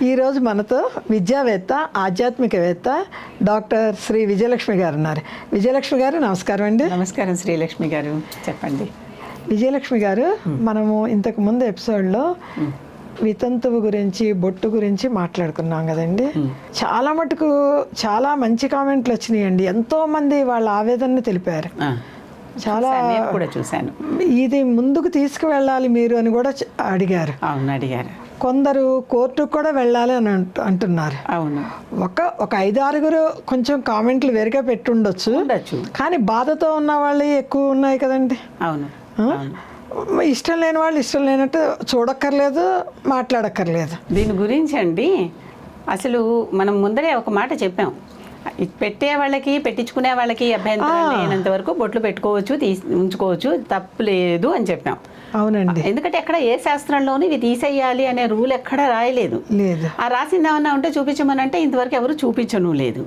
ఈరోజు మనతో విద్యావేత్త, ఆధ్యాత్మికవేత్త డాక్టర్ శ్రీ విజయలక్ష్మి గారు ఉన్నారు. విజయలక్ష్మి గారు నమస్కారం అండి. నమస్కారం శ్రీలక్ష్మి గారు, చెప్పండి. విజయలక్ష్మి గారు, మనము ఇంతకు ముందు ఎపిసోడ్లో వితంతువు గురించి, బొట్టు గురించి మాట్లాడుకున్నాం కదండి. చాలా మటుకు చాలా మంచి కామెంట్లు వచ్చినాయండి. ఎంతో మంది వాళ్ళ ఆవేదనని తెలిపారు. చాలా కూడా చూశాను. ఇది ముందుకు తీసుకువెళ్ళాలి మీరు అని కూడా అడిగారు. అవును, అడిగారు. కొందరు కోర్టుకు కూడా వెళ్ళాలి అని అంటున్నారు. అవును, ఒక 5-6 కొంచెం కామెంట్లు వేరుగా పెట్టుండొచ్చు, కానీ బాధతో ఉన్న వాళ్ళు ఎక్కువ ఉన్నాయి కదండి. అవును, ఇష్టం లేని వాళ్ళు ఇష్టం లేనట్టు చూడక్కర్లేదు, మాట్లాడక్కర్లేదు. దీని గురించి అండి అసలు మనం ముందరే ఒక మాట చెప్పాం. పెట్టే వాళ్ళకి, పెట్టించుకునే వాళ్ళకి అభ్యంతరం లేనంత వరకు బొట్లు పెట్టుకోవచ్చు, ఉంచుకోవచ్చు, తప్పు లేదు అని చెప్పాం. అవునండి. ఎందుకంటే ఎక్కడ ఏ శాస్త్రంలోనూ ఇవి తీసేయాలి అనే రూల్ ఎక్కడ రాయలేదు. ఆ రాసింది ఏమన్నా ఉంటే చూపించమనంటే ఇంతవరకు ఎవరు చూపించను లేదు.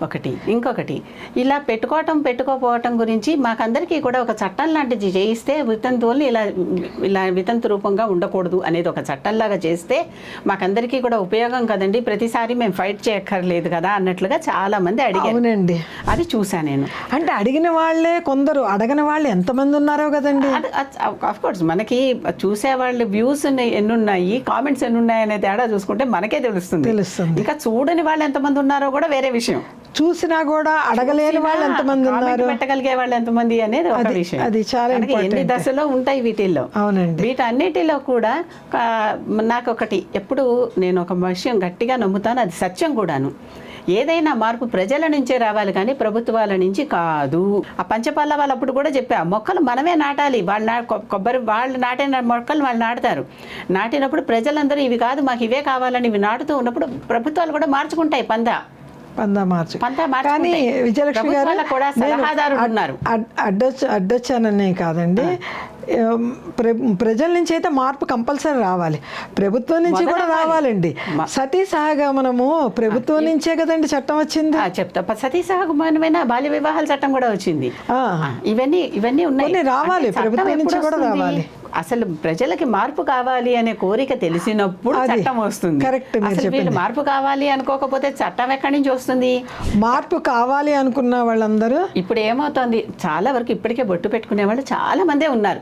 ఒకటి. ఇంకొకటి, ఇలా పెట్టుకోపోవటం గురించి మాకందరికీ కూడా ఒక చట్టం లాంటిది చేయిస్తే వితంతువుల్ని ఇలా వితంతు రూపంగా ఉండకూడదు అనేది ఒక చట్టంలాగా చేస్తే మాకందరికీ కూడా ఉపయోగం కదండి, ప్రతిసారి మేము ఫైట్ చేయక్కర్లేదు కదా అన్నట్లుగా చాలా మంది అడిగారు. అవునండి, అది చూసా నేను. అంటే అడిగిన వాళ్ళే కొందరు, అడగని వాళ్ళు ఎంతమంది ఉన్నారో కదండి. ఆఫ్ కోర్స్ మనకి చూసే వాళ్ళు వ్యూస్ ఎన్నున్నాయి, కామెంట్స్ ఎన్నున్నాయి అనే తేడా చూసుకుంటే మనకే తెలుస్తుంది. ఇంకా చూడని వాళ్ళు ఎంతమంది ఉన్నారో కూడా వేరే విషయం. చూసినా కూడా అడగలేని వాళ్ళు ఎంతమంది ఉన్నారు, పెట్టగలిగే వాళ్ళు ఎంతమంది అనేది ఒక విషయం. అది చాలా ఎన్ని దశలో ఉంటాయి వీటిల్లో. అవునండి. వీటన్నిటిలో కూడా నాకు ఒకటి, ఎప్పుడు నేను ఒక విషయం గట్టిగా నమ్ముతాను, అది సత్యం కూడాను. ఏదైనా మార్పు ప్రజల నుంచే రావాలి కానీ ప్రభుత్వాల నుంచి కాదు. ఆ పంచపాల వాళ్ళు అప్పుడు కూడా చెప్పా, మొక్కలు మనమే నాటాలి. వాళ్ళు నాటిన మొక్కలు వాళ్ళు నాటుతారు. నాటినప్పుడు ప్రజలందరూ ఇవి కాదు మాకు ఇవే కావాలని ఇవి నాటుతూ ఉన్నప్పుడు ప్రభుత్వాలు కూడా మార్చుకుంటాయి పందా మార్చు. కానీ విజయలక్ష్మి గారు అడ్డొచ్చాననే కాదండి, ప్రజల నుంచి అయితే మార్పు కంపల్సరీ రావాలి, ప్రభుత్వం నుంచి కూడా రావాలండి. సతీ సహగమనము ప్రభుత్వం నుంచే కదండి చట్టం వచ్చింది. చెప్తా, సతీ సహగమనమైన బాల్య వివాహాల చట్టం కూడా వచ్చింది. ఇవన్నీ ఉన్నాయి, రావాలి, ప్రభుత్వం నుంచి కూడా రావాలి. అసలు ప్రజలకి మార్పు కావాలి అనే కోరిక తెలిసినప్పుడు చట్టం వస్తుంది. కరెక్ట్. వీళ్ళు మార్పు కావాలి అనుకోకపోతే చట్టం ఎక్కడి నుంచి వస్తుంది? మార్పు కావాలి అనుకున్న వాళ్ళందరూ ఇప్పుడు ఏమవుతుంది, చాలా వరకు ఇప్పటికే బొట్టు పెట్టుకునే వాళ్ళు చాలా మందే ఉన్నారు,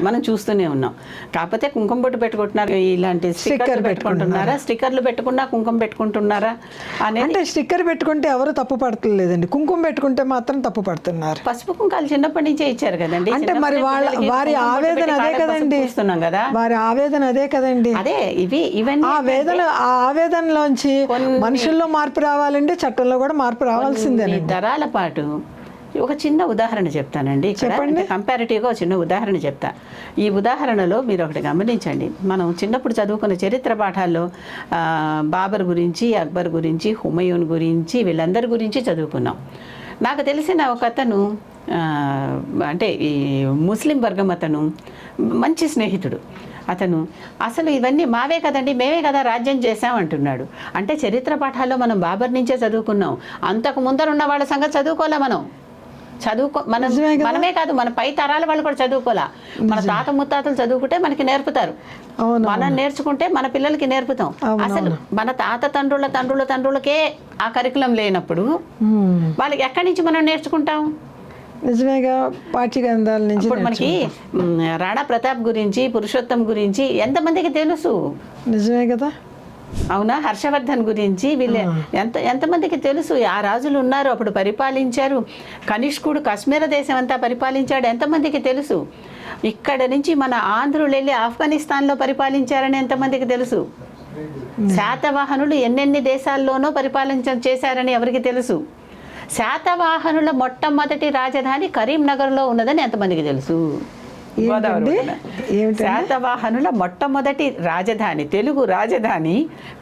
మనం చూస్తూనే ఉన్నాం. కాకపోతే కుంకుమ బొట్టు పెట్టుకుంటున్నారు, ఇలాంటి స్టిక్కర్లు పెట్టుకుంటున్నారా, స్టిక్కర్లు పెట్టుకున్నా కుంకుమ పెట్టుకుంటున్నారా అనేది. అంటే స్టిక్కర్ పెట్టుకుంటే ఎవరు తప్పు పడతలేదండి, కుంకుమ పెట్టుకుంటే మాత్రం తప్పు పడుతున్నారు. పసుపు కుంకాలు చిన్నప్పటి నుంచే ఇచ్చారు కదండి. అంటే మరి వారి ఆవేదన అదే కదండి, వారి ఆవేదన అదే కదండి. అదే ఇవన్నీ ఆ ఆవేదనలోంచి మనుషుల్లో మార్పు రావాలంటే చట్టంలో కూడా మార్పు రావాల్సిందే. తరాల పాటు ఒక చిన్న ఉదాహరణ చెప్తానండి. చెప్పండి. కంపారిటివ్గా ఒక చిన్న ఉదాహరణ చెప్తా. ఈ ఉదాహరణలో మీరు ఒకటి గమనించండి. మనం చిన్నప్పుడు చదువుకున్న చరిత్ర పాఠాల్లో బాబర్ గురించి, అక్బర్ గురించి, హుమయూన్ గురించి, వీళ్ళందరి గురించి చదువుకున్నాం. నాకు తెలిసిన ఒక అతను, అంటే ఈ ముస్లిం వర్గం అతను, మంచి స్నేహితుడు అతను, అసలు ఇవన్నీ మావే కదండి, మేమే కదా రాజ్యం చేసాం అంటున్నాడు. అంటే చరిత్ర పాఠాల్లో మనం బాబర్ నుంచే చదువుకున్నాం, అంతకు ముందరున్న వాళ్ళ సంగతి చదువుకోలే. మనమే కాదు, మన పై తరాల వాళ్ళు కూడా చదువుకోలే. మన తాత ముత్తాతలు చదువుకుంటే మనకి నేర్పుతారు, మనం నేర్చుకుంటే మన పిల్లలకి నేర్పుతాం. అసలు మన తాత తండ్రులకే ఆ కరికులం లేనప్పుడు వాళ్ళకి ఎక్కడి నుంచి మనం నేర్చుకుంటాం? నిజమేగా, పాఠ్యగ్రంథాల నుంచి. ఇప్పుడు మనకి రాణా ప్రతాప్ గురించి, పురుషోత్తం గురించి ఎంతమందికి తెలుసు? నిజమే కదా. అవునా? హర్షవర్ధన్ గురించి వీళ్ళే ఎంతమందికి తెలుసు? ఆ రాజులు ఉన్నారు, అప్పుడు పరిపాలించారు. కనిష్కుడు కశ్మీర దేశం అంతా పరిపాలించాడు, ఎంతమందికి తెలుసు? ఇక్కడ నుంచి మన ఆంధ్రులు వెళ్ళి ఆఫ్ఘనిస్తాన్లో పరిపాలించారని ఎంతమందికి తెలుసు? శాతవాహనులు ఎన్నెన్ని దేశాల్లోనో చేశారని ఎవరికి తెలుసు? శాతవాహనుల మొట్టమొదటి రాజధాని కరీంనగర్లో ఉన్నదని ఎంతమందికి తెలుసు? శాతవాహనుల మొట్టమొదటి రాజధాని, తెలుగు రాజధాని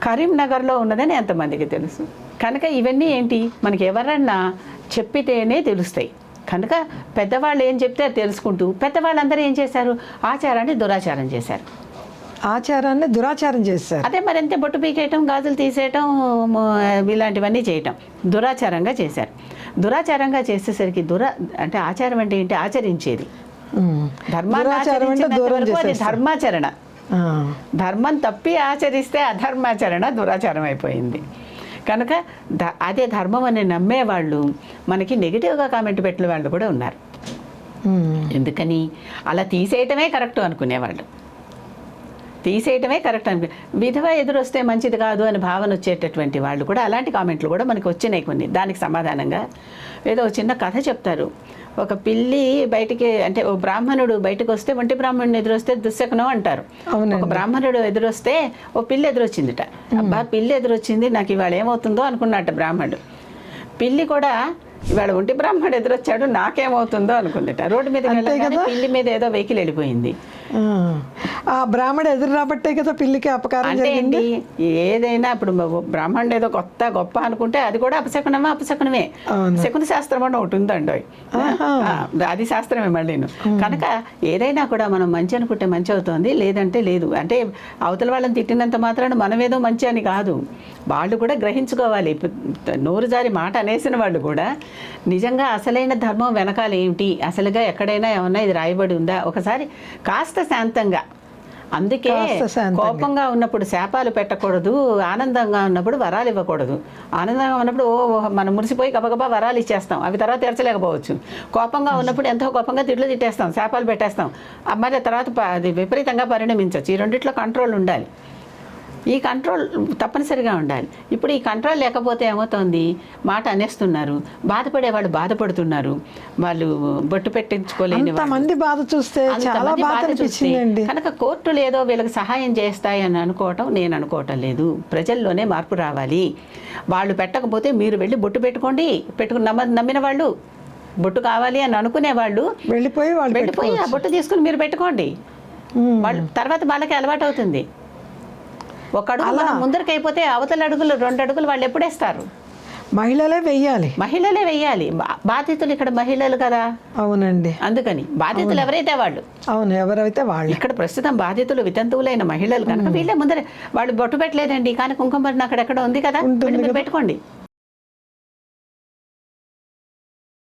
కరీంనగర్లో ఉన్నదని ఎంతమందికి తెలుసు? కనుక ఇవన్నీ ఏంటి, మనకి ఎవరన్నా చెప్పితేనే తెలుస్తాయి. కనుక పెద్దవాళ్ళు ఏం చెప్తే తెలుసుకుంటూ, పెద్దవాళ్ళందరూ ఏం చేశారు? ఆచారాన్ని దురాచారం చేశారు. ఆచారాన్ని దురాచారం చేశారు. అదే మరి అంతే, బొట్టు పీకేయటం, గాజులు తీసేయటం, ఇలాంటివన్నీ చేయటం దురాచారంగా చేశారు. దురాచారంగా చేసేసరికి అంటే ఆచారం అంటే ఏంటి? ఆచరించేది. ధర్మాచరణ. ఆ, ధర్మం తప్పి ఆచరిస్తే అధర్మాచరణ దురాచారం అయిపోయింది. కనుక అదే ధర్మం అని నమ్మేవాళ్ళు మనకి నెగిటివ్గా కామెంట్ పెట్టిన వాళ్ళు కూడా ఉన్నారు. ఎందుకని అలా తీసేయటమే కరెక్ట్ అనుకునేవాళ్ళు, తీసేయటమే కరెక్ట్ అనుకునే విధవ ఎదురొస్తే మంచిది కాదు అని భావన వచ్చేటటువంటి వాళ్ళు కూడా అలాంటి కామెంట్లు కూడా మనకి వచ్చినాయి కొన్ని. దానికి సమాధానంగా ఏదో చిన్న కథ చెప్తారు. ఒక పిల్లి బయటికి, అంటే ఓ బ్రాహ్మణుడు బయటకు వస్తే ఒంటి బ్రాహ్మణుని ఎదురొస్తే దుశ్శకునం అంటారు. ఒక బ్రాహ్మణుడు ఎదురొస్తే ఓ పిల్లి ఎదురొచ్చిందిట. అబ్బా పిల్లి ఎదురొచ్చింది, నాకు ఇవాళ ఏమవుతుందో అనుకున్నట్ట బ్రాహ్మణుడు. పిల్లి కూడా ఇవాళ ఒంటి బ్రాహ్మణుడు ఎదురొచ్చాడు, నాకేమవుతుందో అనుకుందిట. రోడ్డు మీద పిల్లి మీద ఏదో వెహికల్ వెళ్ళిపోయింది. ఆ బ్రాహ్మడు ఎదురు రాబట్టే కదా పిల్లికి అపకారం జరిగింది. ఏదైనా ఇప్పుడు బ్రాహ్మణుడు ఏదో కొత్త గొప్ప అనుకుంటే అది కూడా అపశకునమే. శకున శాస్త్రం అని ఒకటి ఉందండి, అది శాస్త్రమే మళ్ళీ. కనుక ఏదైనా కూడా మనం మంచి అనుకుంటే మంచి అవుతుంది, లేదంటే లేదు. అంటే అవతల వాళ్ళని తిట్టినంత మాత్రాన మనం ఏదో మంచి అని కాదు, వాళ్ళు కూడా గ్రహించుకోవాలి. నోరు జారి మాట అనేసిన వాళ్ళు కూడా నిజంగా అసలైన ధర్మం వెనకాల ఏమిటి, అసలుగా ఎక్కడైనా ఏమన్నా ఇది రాయబడి ఉందా ఒకసారి కాస్త శాంతంగా. అందుకే కోపంగా ఉన్నప్పుడు శాపాలు పెట్టకూడదు, ఆనందంగా ఉన్నప్పుడు వరాలు ఇవ్వకూడదు. ఆనందంగా ఉన్నప్పుడు మనం మురిసిపోయి గబగబా వరాలు ఇచ్చేస్తాం, అవి తర్వాత తీర్చలేకపోవచ్చు. కోపంగా ఉన్నప్పుడు ఎంతో కోపంగా తిట్లు తిట్టేస్తాం, శాపాలు పెట్టేస్తాం, మరి తర్వాత అది విపరీతంగా పరిణమించవచ్చు. ఈ రెండిట్లో కంట్రోల్ ఉండాలి, ఈ కంట్రోల్ తప్పనిసరిగా ఉండాలి. ఇప్పుడు ఈ కంట్రోల్ లేకపోతే ఏమవుతుంది, మాట అనేస్తున్నారు, బాధపడేవాళ్ళు బాధపడుతున్నారు, వాళ్ళు బొట్టు పెట్టించుకోలేని మంది బాధ చూస్తే చాలా బాధ అనిపించిందండి. కనుక కోర్టులు ఏదో వీళ్ళకి సహాయం చేస్తాయి అని అనుకోవటం నేను అనుకోవటం లేదు. ప్రజల్లోనే మార్పు రావాలి. వాళ్ళు పెట్టకపోతే మీరు వెళ్ళి బొట్టు పెట్టుకోండి, నమ్మిన వాళ్ళు బొట్టు కావాలి అని అనుకునే వాళ్ళు వెళ్ళిపోయి ఆ బొట్టు తీసుకుని మీరు పెట్టుకోండి. వాళ్ళు తర్వాత వాళ్ళకి అలవాటు అవుతుంది. ఒక అడుగు మనం ముందరికి అయిపోతే అవతల అడుగులు 2 అడుగులు వాళ్ళు ఎప్పుడేస్తారు? మహిళలే వెయ్యాలి. బాధితులు ఇక్కడ మహిళలు కదా. అవునండి. అందుకని బాధితులు ఎవరైతే వాళ్ళు, ఎవరైతే వాళ్ళు ఇక్కడ ప్రస్తుతం బాధితులు వితంతువులైన మహిళలు కనుక వీళ్ళే ముందరే, వాళ్ళు బొట్టు పెట్టలేదండి కానీ కుంకుమ అక్కడెక్కడ ఉంది కదా, పెట్టుకోండి.